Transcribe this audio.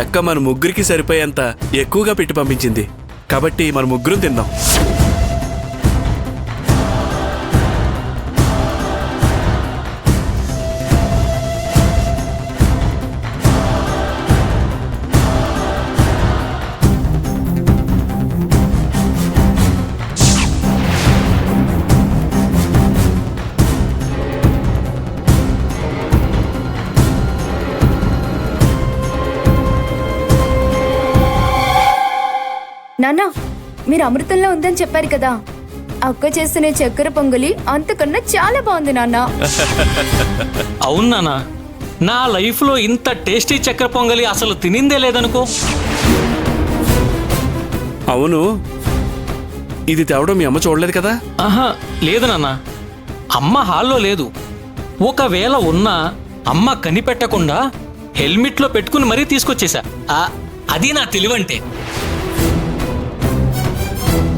అక్క మన ముగ్గురికి సరిపోయేంత ఎక్కువగా పెట్టి పంపించింది, కాబట్టి మన ముగ్గురం తిందాం. నాన్న, మీరు అమృతంలో ఉందని చెప్పారు కదా, అక్క చేసిన చక్కెర పొంగలి అంతకన్నా చాలా బాగుంది నాన్న. అవును నాన్న, నా లైఫ్లో ఇంత టేస్టీ చక్కెర పొంగలి అసలు తినిందే లేదనుకో. అవును, ఇది తేవడం మీ అమ్మ చూడలేదు కదా? ఆహా, లేదు నాన్న, అమ్మ హాల్లో లేదు. ఒకవేళ ఉన్నా అమ్మ కనిపెట్టకుండా హెల్మెట్లో పెట్టుకుని మరీ తీసుకొచ్చేసా. అది నా తెలివంటే.